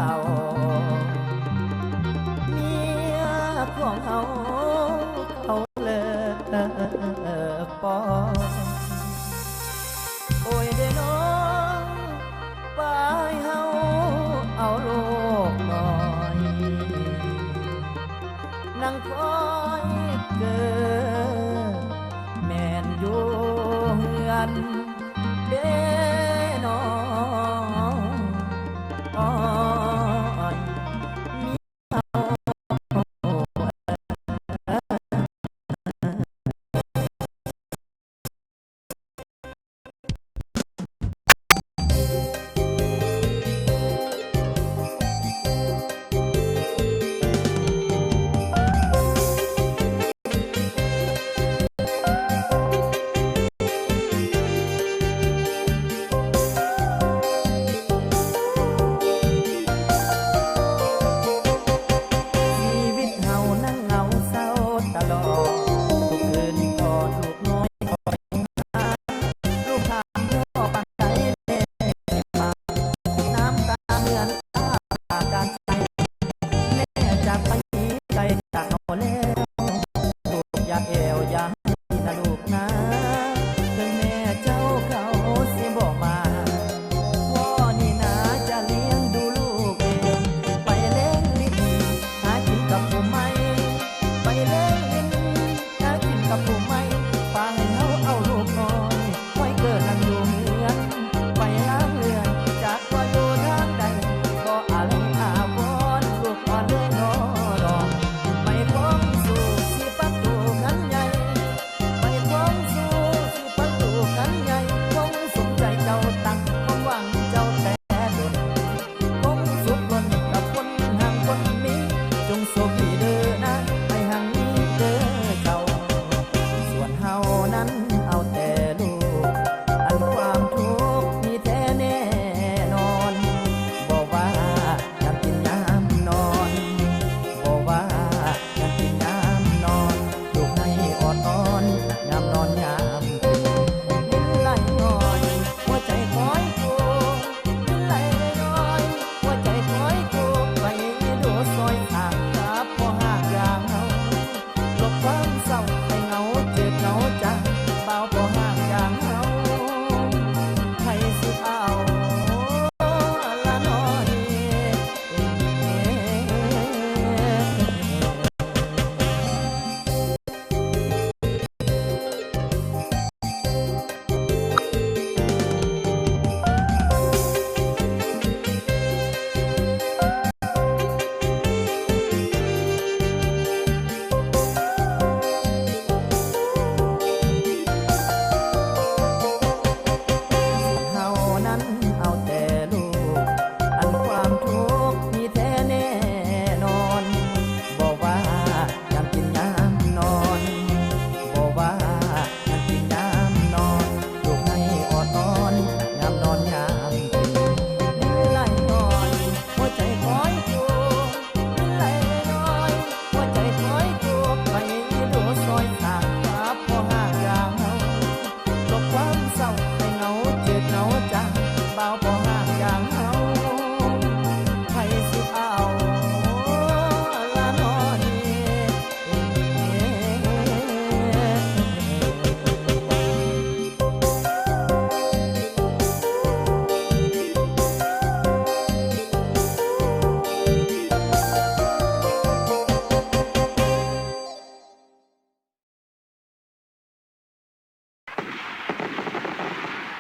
าเมียของเขาเลิกปอโอ้ยเด้อน้องไปเฮาเอาลูกหน่อยนั่งคอยเกิดแม่นอยู่เฮือนเด้น้องอ้อยชีวิตเฮานั่งเหงาเศร้าตลอดทุกคืนกอดลูกน้อยลูกถามพ่อปานใดแม่มาน้ำตาเหมือนตาการใจแม่จากไปไกลจากเฮาแล้วลูกอยากแอวอยากให้นะลูกนะถึงแม่เจ้าเขาสิบ่มาพ่อนี่นะจะเลี้ยงดูลูกเองไปเล่นลิ้นหากินกับผู้ไม่ไปเล่นลิ้นหากินกับผู้ไม่ฟังเฮาเอาลูกน้อยไว้เกิดนั่งอยู่เฮือนไปล้างเรือนจากว่าอยู่ทางใดก็อะไรอาวรณ์ลูกอ่อนเลยน้อดอกไม่พ้องสู่สิประตูกันใหญ่ไม่พ้องสู่สิประตูกันใหญ่คงสมใจเจ้าตั้งความหวังเจ้าแต่ดนคงสุขล้นกับคนห่างคนมีจงโชคดีเด้อนะให้ห่างนี้เด้อเจ้าส่วนเฮานั้นเอาแต่ลูกอันความทุกข์มีแท้แน่นอนบอกว่าอยากกินยามนอนบอกว่าอยากกินยามนอนลูกให้อดอ้อนยามนอนยามตื่นลิ้นไหลน้อยหัวใจคอยโกลิ้นไหลน้อยหัวใจคอยโกไปดูซอยทางกับพ่อหากอย่างเฮาลบความเศร้าให้เหงาเจ็บเหงาจังเบาพ่อหากอย่างเฮาให้สิเอาละน้อย เฮานั้นเอาแต่ลูกอันความทุกข์มีแท้แน่นอนบอกว่าอยากกินยามนอนบอกว่าอยากกินยามนอนลูกให้อดอ้อนยามนอนยามตื่นลิ้นไหลน้อยหัวใจคอยโกลิ้นไหลน้อยหัวใจคอยโกไปดูซอยทางกับพ่อหากอย่างเฮา ลบความเศร้าให้เหงาเจ็บเหงาจังเบาพอ